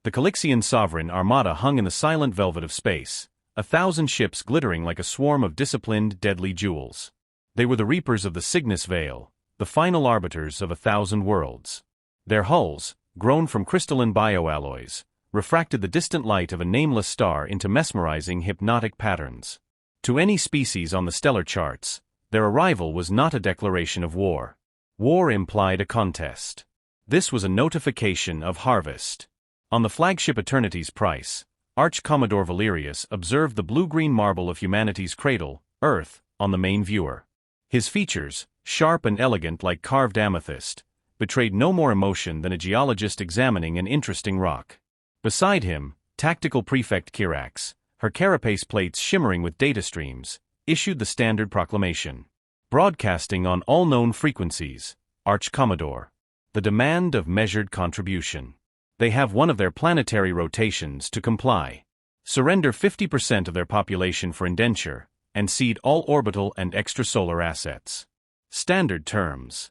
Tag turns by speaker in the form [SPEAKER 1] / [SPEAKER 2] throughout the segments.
[SPEAKER 1] The Calixian sovereign armada hung in the silent velvet of space, 1,000 ships glittering like a swarm of disciplined, deadly jewels. They were the reapers of the Cygnus Veil, the final arbiters of 1,000 worlds. Their hulls, grown from crystalline bioalloys, refracted the distant light of a nameless star into mesmerizing hypnotic patterns. To any species on the stellar charts, their arrival was not a declaration of war. War implied a contest. This was a notification of harvest. On the flagship Eternity's Price, Arch-Commodore Valerius observed the blue-green marble of humanity's cradle, Earth, on the main viewer. His features, sharp and elegant like carved amethyst, betrayed no more emotion than a geologist examining an interesting rock. Beside him, Tactical Prefect Kirax, her carapace plates shimmering with data streams, issued the standard proclamation. Broadcasting on all known frequencies, Arch-Commodore. The demand of measured contribution. They have one of their planetary rotations to comply. Surrender 50% of their population for indenture, and cede all orbital and extrasolar assets. Standard terms.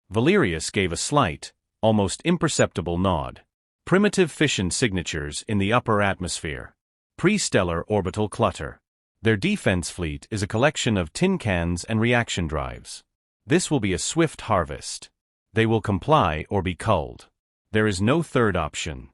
[SPEAKER 1] Valerius gave a slight, almost imperceptible nod. Primitive fission signatures in the upper atmosphere. Pre-stellar orbital clutter. Their defense fleet is a collection of tin cans and reaction drives. This will be a swift harvest. They will comply or be culled. There is no third option.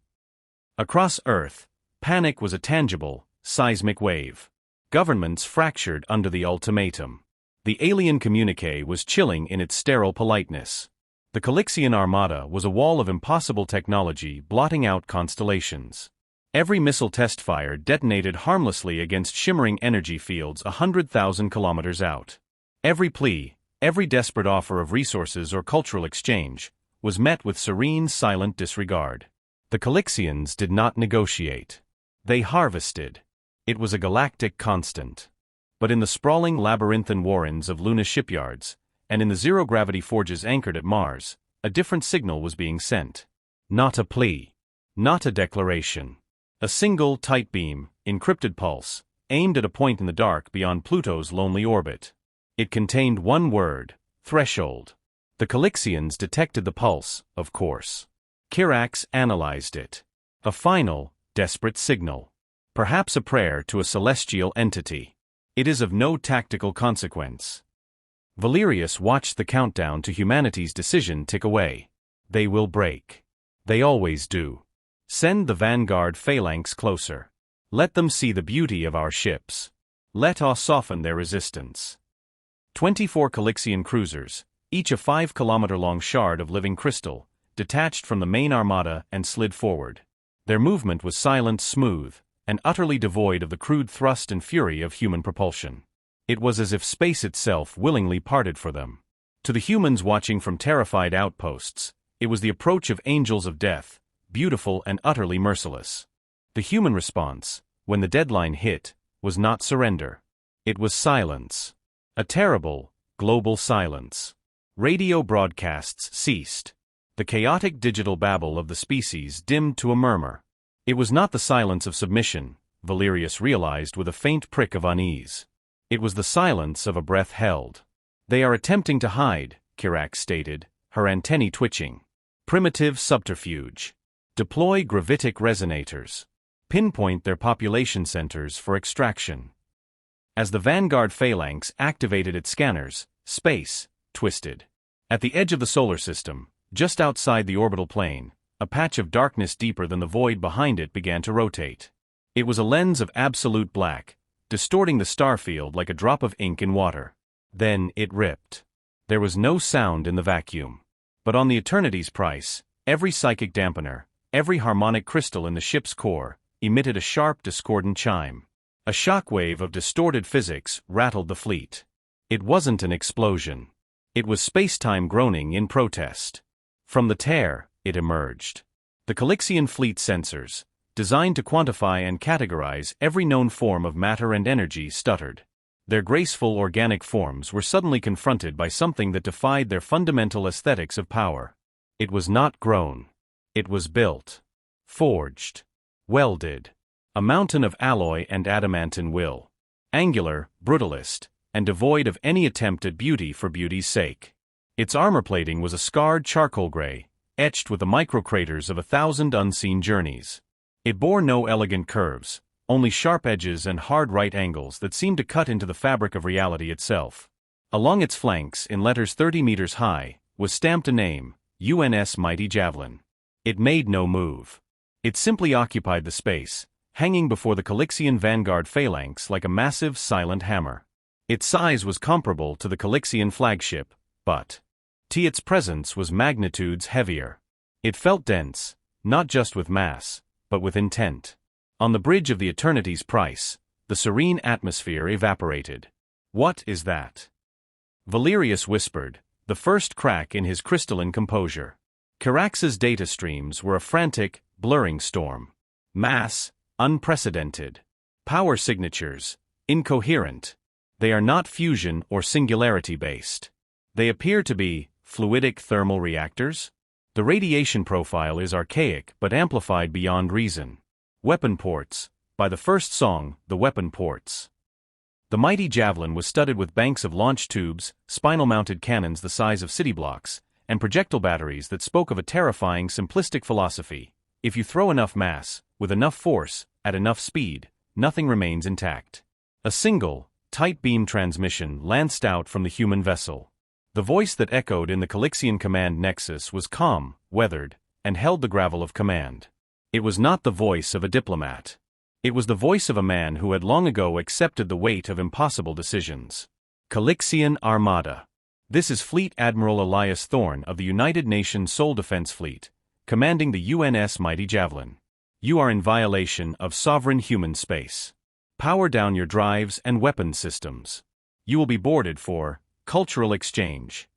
[SPEAKER 1] Across Earth, panic was a tangible, seismic wave. Governments fractured under the ultimatum. The alien communique was chilling in its sterile politeness. The Calixian Armada was a wall of impossible technology blotting out constellations. Every missile test fire detonated harmlessly against shimmering energy fields 100,000 kilometers out. Every plea, every desperate offer of resources or cultural exchange, was met with serene, silent disregard. The Calixians did not negotiate. They harvested. It was a galactic constant. But in the sprawling labyrinthine warrens of Luna shipyards, and in the zero-gravity forges anchored at Mars, a different signal was being sent. Not a plea. Not a declaration. A single, tight beam, encrypted pulse, aimed at a point in the dark beyond Pluto's lonely orbit. It contained one word: threshold. The Calixians detected the pulse, of course. Kirax analyzed it. A final, desperate signal. Perhaps a prayer to a celestial entity. It is of no tactical consequence. Valerius watched the countdown to humanity's decision tick away. They will break. They always do. Send the vanguard phalanx closer. Let them see the beauty of our ships. Let us soften their resistance. 24 Calixian cruisers, each a 5-kilometer-long shard of living crystal, detached from the main armada and slid forward. Their movement was silent, smooth, and utterly devoid of the crude thrust and fury of human propulsion. It was as if space itself willingly parted for them. To the humans watching from terrified outposts, it was the approach of angels of death, beautiful and utterly merciless. The human response, when the deadline hit, was not surrender. It was silence. A terrible, global silence. Radio broadcasts ceased. The chaotic digital babble of the species dimmed to a murmur. It was not the silence of submission, Valerius realized with a faint prick of unease. It was the silence of a breath held. They are attempting to hide, Kirax stated, her antennae twitching. Primitive subterfuge. Deploy gravitic resonators. Pinpoint their population centers for extraction. As the vanguard phalanx activated its scanners, space twisted. At the edge of the solar system, just outside the orbital plane, a patch of darkness deeper than the void behind it began to rotate. It was a lens of absolute black, distorting the star field like a drop of ink in water. Then it ripped. There was no sound in the vacuum. But on the Eternity's Price, every psychic dampener, every harmonic crystal in the ship's core, emitted a sharp discordant chime. A shockwave of distorted physics rattled the fleet. It wasn't an explosion. It was space-time groaning in protest. From the tear, it emerged. The Calixian fleet sensors, designed to quantify and categorize every known form of matter and energy, stuttered. Their graceful organic forms were suddenly confronted by something that defied their fundamental aesthetics of power. It was not grown. It was built. Forged. Welded. A mountain of alloy and adamantine will. Angular, brutalist, and devoid of any attempt at beauty for beauty's sake. Its armor plating was a scarred charcoal gray, etched with the microcraters of 1,000 unseen journeys. It bore no elegant curves, only sharp edges and hard right angles that seemed to cut into the fabric of reality itself. Along its flanks, in letters 30 meters high, was stamped a name, UNS Mighty Javelin. It made no move. It simply occupied the space, hanging before the Calixian vanguard phalanx like a massive, silent hammer. Its size was comparable to the Calixian flagship, but its presence was magnitudes heavier. It felt dense, not just with mass, but with intent. On the bridge of the Eternity's price, the serene atmosphere evaporated. "What is that?" Valerius whispered, the first crack in his crystalline composure. Carax's data streams were a frantic, blurring storm. Mass, unprecedented. Power signatures, incoherent. They are not fusion or singularity-based. They appear to be fluidic thermal reactors? The radiation profile is archaic but amplified beyond reason. Weapon ports. By the first song, the weapon ports. The mighty javelin was studded with banks of launch tubes, spinal-mounted cannons the size of city blocks, and projectile batteries that spoke of a terrifying simplistic philosophy. If you throw enough mass, with enough force, at enough speed, nothing remains intact. A single, tight beam transmission lanced out from the human vessel. The voice that echoed in the Calixian command nexus was calm, weathered, and held the gravel of command. It was not the voice of a diplomat. It was the voice of a man who had long ago accepted the weight of impossible decisions. Calixian Armada. This is Fleet Admiral Elias Thorne of the United Nations Sole Defense Fleet, commanding the UNS Mighty Javelin. You are in violation of sovereign human space. Power down your drives and weapons systems. You will be boarded for cultural exchange.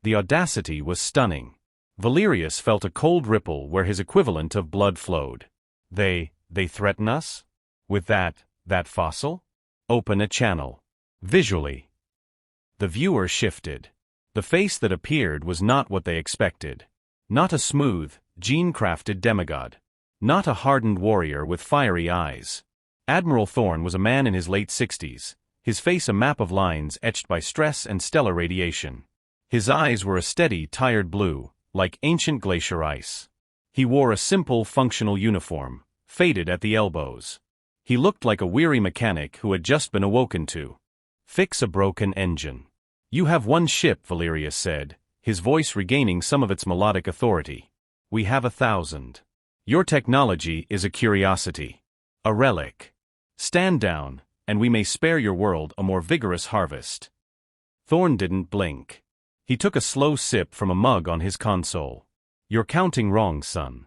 [SPEAKER 1] The audacity was stunning. Valerius felt a cold ripple where his equivalent of blood flowed. They threaten us? With that fossil? Open a channel. Visually. The viewer shifted. The face that appeared was not what they expected. Not a smooth, gene-crafted demigod. Not a hardened warrior with fiery eyes. Admiral Thorne was a man in his late 60s, his face a map of lines etched by stress and stellar radiation. His eyes were a steady, tired blue, like ancient glacier ice. He wore a simple, functional uniform, faded at the elbows. He looked like a weary mechanic who had just been awoken to fix a broken engine. "You have one ship," Valerius said, his voice regaining some of its melodic authority. "We have 1,000. Your technology is a curiosity. A relic. Stand down, and we may spare your world a more vigorous harvest." Thorne didn't blink. He took a slow sip from a mug on his console. "You're counting wrong, son."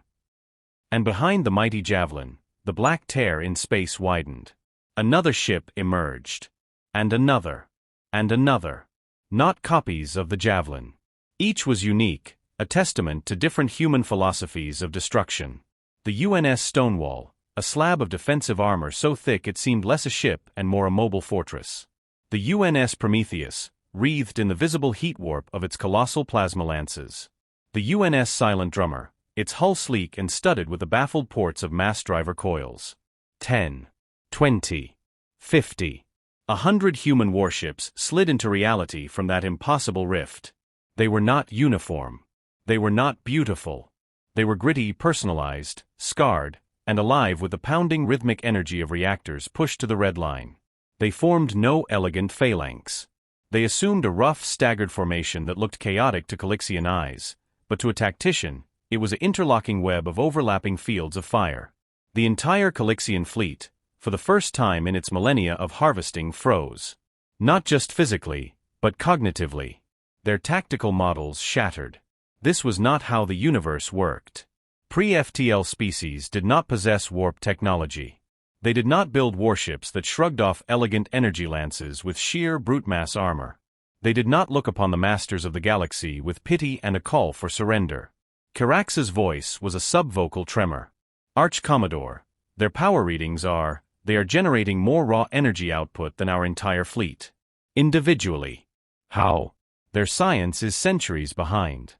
[SPEAKER 1] And behind the mighty javelin, the black tear in space widened. Another ship emerged. And another. And another. Not copies of the javelin. Each was unique, a testament to different human philosophies of destruction. The UNS Stonewall, a slab of defensive armor so thick it seemed less a ship and more a mobile fortress. The UNS Prometheus, wreathed in the visible heat warp of its colossal plasma lances. The UNS Silent Drummer, its hull sleek and studded with the baffled ports of mass driver coils. 10, 20, 50. 100 human warships slid into reality from that impossible rift. They were not uniform. They were not beautiful. They were gritty, personalized, scarred, and alive with the pounding rhythmic energy of reactors pushed to the red line. They formed no elegant phalanx. They assumed a rough, staggered formation that looked chaotic to Calixian eyes, but to a tactician, it was an interlocking web of overlapping fields of fire. The entire Calixian fleet, for the first time in its millennia of harvesting, froze. Not just physically, but cognitively. Their tactical models shattered. This was not how the universe worked. Pre-FTL species did not possess warp technology. They did not build warships that shrugged off elegant energy lances with sheer brute mass armor. They did not look upon the masters of the galaxy with pity and a call for surrender. Carax's voice was a subvocal tremor. "Arch-Commodore, their power readings they are generating more raw energy output than our entire fleet. Individually. How? Their science is centuries behind."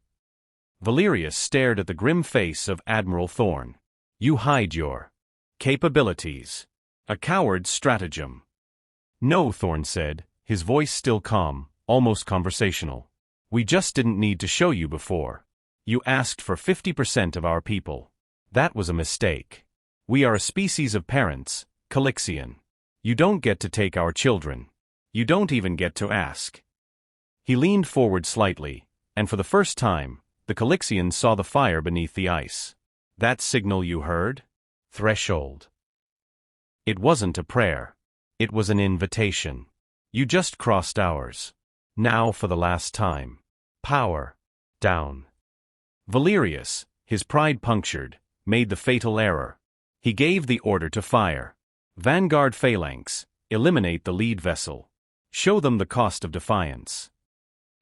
[SPEAKER 1] Valerius stared at the grim face of Admiral Thorne. "You hide your capabilities. A coward's stratagem." "No," Thorne said, his voice still calm, almost conversational. "We just didn't need to show you before. You asked for 50% of our people. That was a mistake. We are a species of parents, Calixian. You don't get to take our children. You don't even get to ask. He leaned forward slightly, and for the first time, the Calixian saw the fire beneath the ice. That signal you heard? Threshold. It wasn't a prayer. It was an invitation. You just crossed ours. Now for the last time. Power. Down. Valerius, his pride punctured, made the fatal error. He gave the order to fire. Vanguard phalanx, eliminate the lead vessel. Show them the cost of defiance.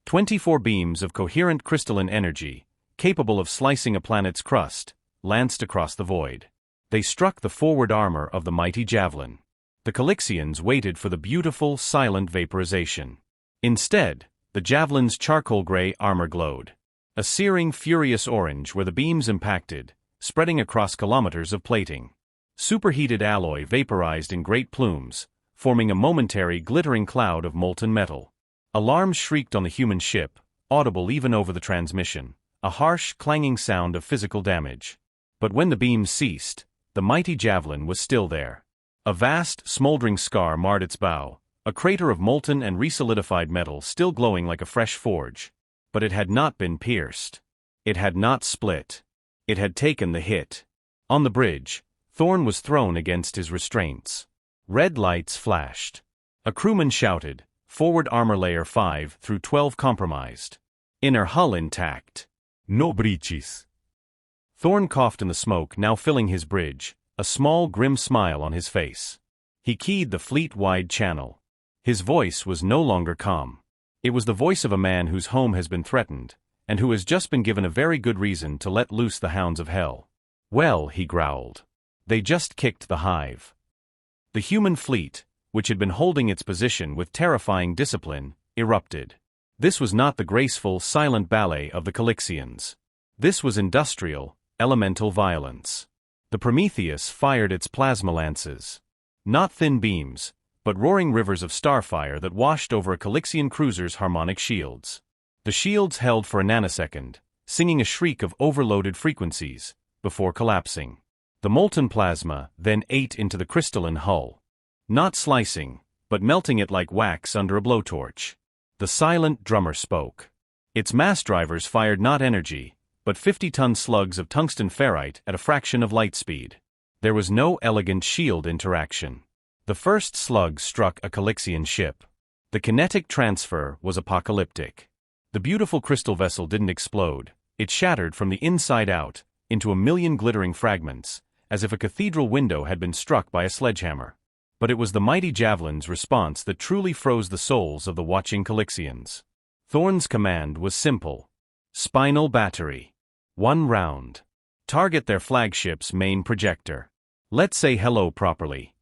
[SPEAKER 1] 24 beams of coherent crystalline energy, capable of slicing a planet's crust, lanced across the void. They struck the forward armor of the mighty javelin. The Calixians waited for the beautiful, silent vaporization. Instead, the javelin's charcoal-gray armor glowed. A searing, furious orange where the beams impacted, spreading across kilometers of plating. Superheated alloy vaporized in great plumes, forming a momentary glittering cloud of molten metal. Alarms shrieked on the human ship, audible even over the transmission, a harsh, clanging sound of physical damage. But when the beams ceased, the mighty javelin was still there. A vast, smoldering scar marred its bow, a crater of molten and resolidified metal still glowing like a fresh forge. But it had not been pierced. It had not split. It had taken the hit. On the bridge, Thorn was thrown against his restraints. Red lights flashed. A crewman shouted, "Forward armor layer 5 through 12 compromised. Inner hull intact. No breaches." Thorn coughed in the smoke now filling his bridge, a small grim smile on his face. He keyed the fleet-wide channel. His voice was no longer calm. It was the voice of a man whose home has been threatened, and who has just been given a very good reason to let loose the hounds of hell. "Well," he growled. "They just kicked the hive." The human fleet, which had been holding its position with terrifying discipline, erupted. This was not the graceful, silent ballet of the Calixians. This was industrial, elemental violence. The Prometheus fired its plasma lances. Not thin beams, but roaring rivers of starfire that washed over a Calixian cruiser's harmonic shields. The shields held for a nanosecond, singing a shriek of overloaded frequencies, before collapsing. The molten plasma then ate into the crystalline hull. Not slicing, but melting it like wax under a blowtorch. The silent drummer spoke. Its mass drivers fired not energy, but 50-ton slugs of tungsten ferrite at a fraction of light speed. There was no elegant shield interaction. The first slug struck a Calixian ship. The kinetic transfer was apocalyptic. The beautiful crystal vessel didn't explode. It shattered from the inside out, into a million glittering fragments, as if a cathedral window had been struck by a sledgehammer. But it was the mighty javelin's response that truly froze the souls of the watching Calixians. Thorn's command was simple. Spinal battery. 1 round. Target their flagship's main projector. Let's say hello properly.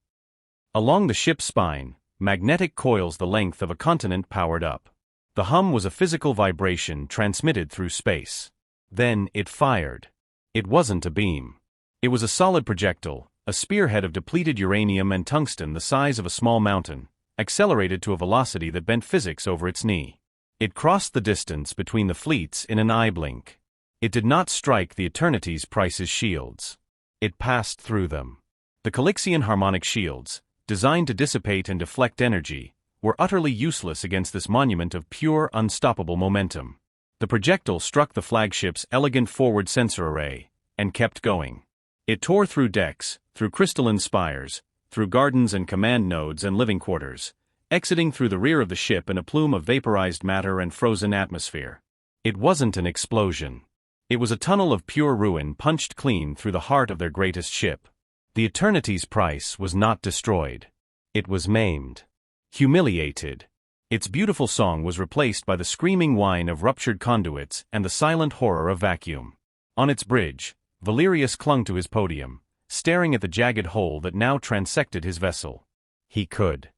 [SPEAKER 1] Along the ship's spine, magnetic coils the length of a continent powered up. The hum was a physical vibration transmitted through space. Then it fired. It wasn't a beam. It was a solid projectile, a spearhead of depleted uranium and tungsten the size of a small mountain, accelerated to a velocity that bent physics over its knee. It crossed the distance between the fleets in an eye blink. It did not strike the Eternity's Price's shields. It passed through them. The Calixian harmonic shields, designed to dissipate and deflect energy, were utterly useless against this monument of pure, unstoppable momentum. The projectile struck the flagship's elegant forward sensor array, and kept going. It tore through decks, through crystalline spires, through gardens and command nodes and living quarters, exiting through the rear of the ship in a plume of vaporized matter and frozen atmosphere. It wasn't an explosion. It was a tunnel of pure ruin punched clean through the heart of their greatest ship. The Eternity's Price was not destroyed. It was maimed. Humiliated. Its beautiful song was replaced by the screaming whine of ruptured conduits and the silent horror of vacuum. On its bridge, Valerius clung to his podium, staring at the jagged hole that now transected his vessel. He could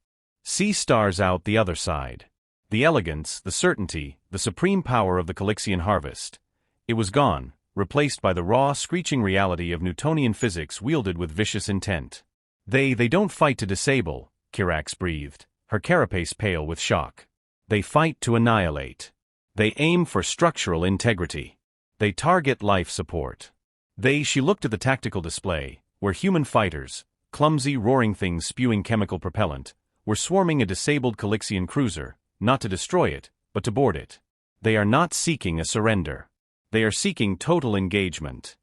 [SPEAKER 1] see stars out the other side. The elegance, the certainty, the supreme power of the Calixian harvest. It was gone, replaced by the raw, screeching reality of Newtonian physics wielded with vicious intent. They don't fight to disable, Kirax breathed, her carapace pale with shock. They fight to annihilate. They aim for structural integrity. They target life support. She looked at the tactical display, where human fighters, clumsy roaring things spewing chemical propellant, were swarming a disabled Calixian cruiser, not to destroy it, but to board it. They are not seeking a surrender. They are seeking total engagement.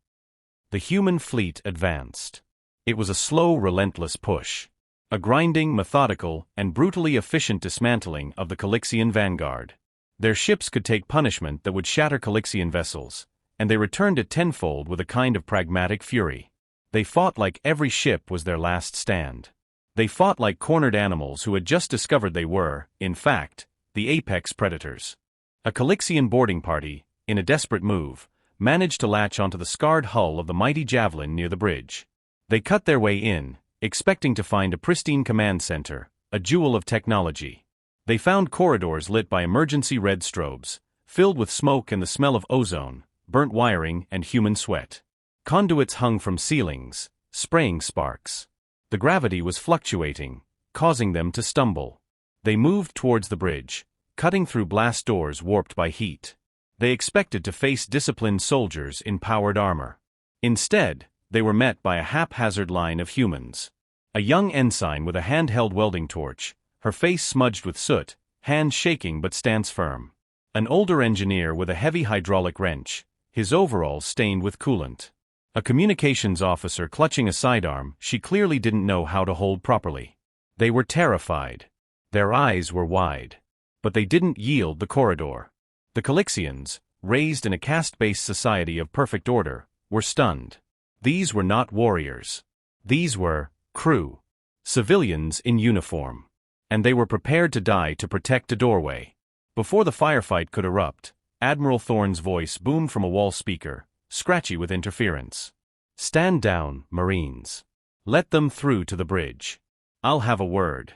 [SPEAKER 1] The human fleet advanced. It was a slow, relentless push. A grinding, methodical, and brutally efficient dismantling of the Calixian vanguard. Their ships could take punishment that would shatter Calixian vessels, and they returned it tenfold with a kind of pragmatic fury. They fought like every ship was their last stand. They fought like cornered animals who had just discovered they were, in fact, the apex predators. A Calixian boarding party, in a desperate move, managed to latch onto the scarred hull of the mighty Javelin near the bridge. They cut their way in, expecting to find a pristine command center, a jewel of technology. They found corridors lit by emergency red strobes, filled with smoke and the smell of ozone, burnt wiring, and human sweat. Conduits hung from ceilings, spraying sparks. The gravity was fluctuating, causing them to stumble. They moved towards the bridge, cutting through blast doors warped by heat. They expected to face disciplined soldiers in powered armor. Instead, they were met by a haphazard line of humans. A young ensign with a handheld welding torch, her face smudged with soot, hands shaking but stance firm. An older engineer with a heavy hydraulic wrench, his overalls stained with coolant. A communications officer clutching a sidearm she clearly didn't know how to hold properly. They were terrified. Their eyes were wide. But they didn't yield the corridor. The Calixians, raised in a caste-based society of perfect order, were stunned. These were not warriors. These were crew. Civilians in uniform. And they were prepared to die to protect a doorway. Before the firefight could erupt, Admiral Thorne's voice boomed from a wall speaker, scratchy with interference. "Stand down, Marines. Let them through to the bridge. I'll have a word."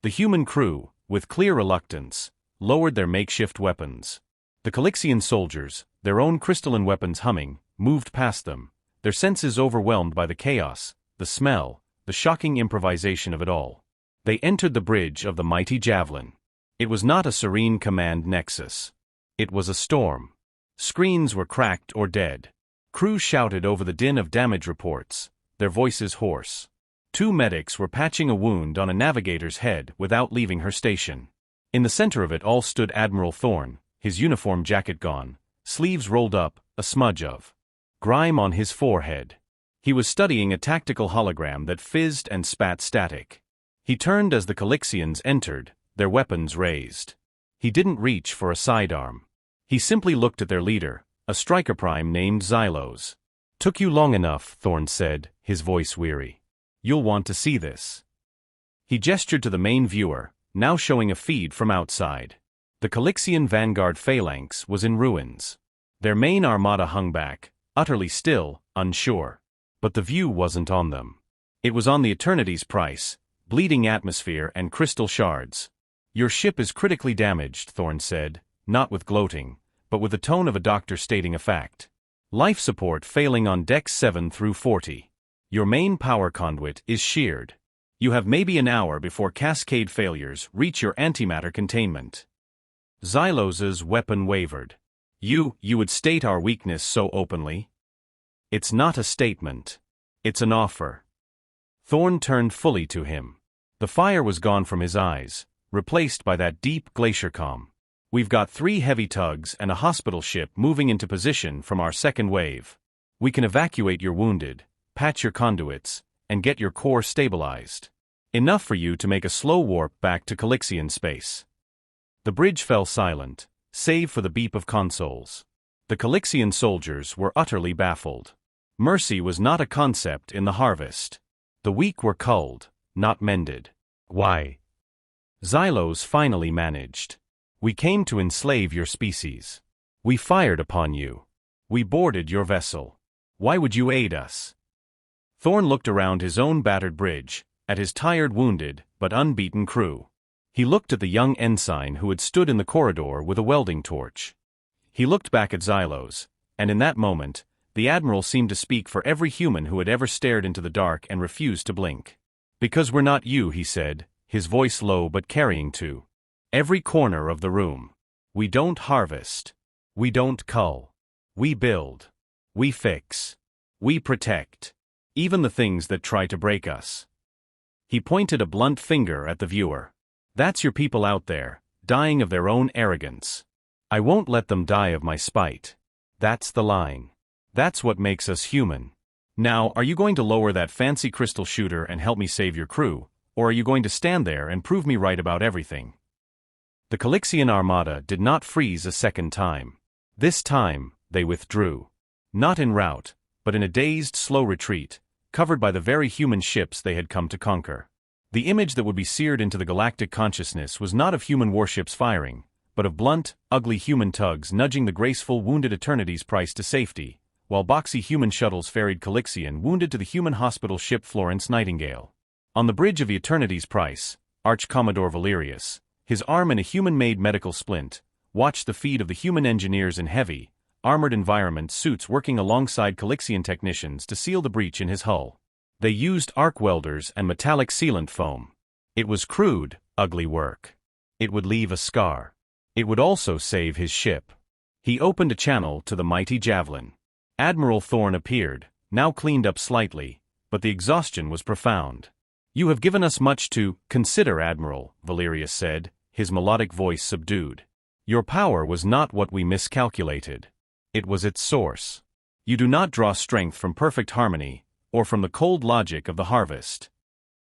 [SPEAKER 1] The human crew, with clear reluctance, lowered their makeshift weapons. The Calixian soldiers, their own crystalline weapons humming, moved past them, their senses overwhelmed by the chaos, the smell, the shocking improvisation of it all. They entered the bridge of the mighty Javelin. It was not a serene command nexus. It was a storm. Screens were cracked or dead. Crews shouted over the din of damage reports, their voices hoarse. Two medics were patching a wound on a navigator's head without leaving her station. In the center of it all stood Admiral Thorne, his uniform jacket gone, sleeves rolled up, a smudge of grime on his forehead. He was studying a tactical hologram that fizzed and spat static. He turned as the Calixians entered, their weapons raised. He didn't reach for a sidearm. He simply looked at their leader, a striker prime named Xylos. "Took you long enough," Thorne said, his voice weary. "You'll want to see this." He gestured to the main viewer, now showing a feed from outside. The Calixian vanguard phalanx was in ruins. Their main armada hung back, utterly still, unsure. But the view wasn't on them. It was on the Eternity's price, bleeding atmosphere and crystal shards. "Your ship is critically damaged," Thorne said, not with gloating, but with the tone of a doctor stating a fact. "Life support failing on decks 7 through 40. Your main power conduit is sheared. You have maybe an hour before cascade failures reach your antimatter containment." Xylos's weapon wavered. You would state our weakness so openly?" "It's not a statement. It's an offer." Thorne turned fully to him. The fire was gone from his eyes, replaced by that deep glacier calm. "We've got 3 heavy tugs and a hospital ship moving into position from our second wave. We can evacuate your wounded, patch your conduits, and get your core stabilized. Enough for you to make a slow warp back to Calixian space." The bridge fell silent, save for the beep of consoles. The Calixian soldiers were utterly baffled. Mercy was not a concept in the harvest. The weak were culled, not mended. "Why?" Xylos finally managed. "We came to enslave your species. We fired upon you. We boarded your vessel. Why would you aid us?" Thorne looked around his own battered bridge, at his tired, wounded, but unbeaten crew. He looked at the young ensign who had stood in the corridor with a welding torch. He looked back at Xylos, and in that moment, the Admiral seemed to speak for every human who had ever stared into the dark and refused to blink. "Because we're not you," he said, his voice low but carrying to every corner of the room. "We don't harvest. We don't cull. We build. We fix. We protect. even the things that try to break us." He pointed a blunt finger at the viewer. "That's your people out there, dying of their own arrogance. I won't let them die of my spite. That's the line. That's what makes us human. Now, are you going to lower that fancy crystal shooter and help me save your crew, or are you going to stand there and prove me right about everything?" The Calixian armada did not freeze a second time. This time, they withdrew. Not in rout, but in a dazed, slow retreat, covered by the very human ships they had come to conquer. The image that would be seared into the galactic consciousness was not of human warships firing, but of blunt, ugly human tugs nudging the graceful wounded Eternity's price to safety, while boxy human shuttles ferried Calixian wounded to the human hospital ship Florence Nightingale. On the bridge of the Eternity's price, Arch-Commodore Valerius, his arm in a human-made medical splint, watched the feat of the human engineers in heavy, armored environment suits working alongside Calixian technicians to seal the breach in his hull. They used arc welders and metallic sealant foam. It was crude, ugly work. It would leave a scar. It would also save his ship. He opened a channel to the mighty javelin. Admiral Thorne appeared, now cleaned up slightly, but the exhaustion was profound. "You have given us much to consider, Admiral," Valerius said, his melodic voice subdued. "Your power was not what we miscalculated. It was its source. You do not draw strength from perfect harmony, or from the cold logic of the harvest."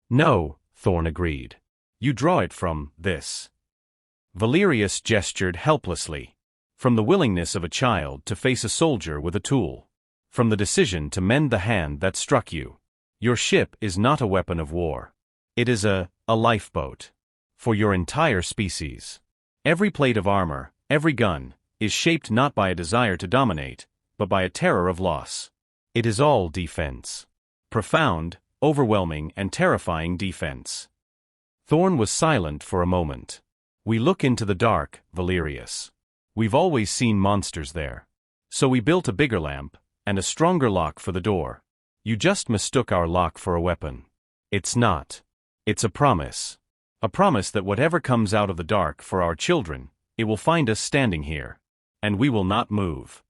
[SPEAKER 1] "No," Thorne agreed. "You draw it from this." Valerius gestured helplessly. "From the willingness of a child to face a soldier with a tool. From the decision to mend the hand that struck you. Your ship is not a weapon of war. It is a lifeboat. For your entire species. Every plate of armor, every gun, is shaped not by a desire to dominate, but by a terror of loss. It is all defense. Profound, overwhelming, and terrifying defense." Thorne was silent for a moment. "We look into the dark, Valerius. We've always seen monsters there. So we built a bigger lamp, and a stronger lock for the door. You just mistook our lock for a weapon. It's not. It's a promise. A promise that whatever comes out of the dark for our children, it will find us standing here. And we will not move."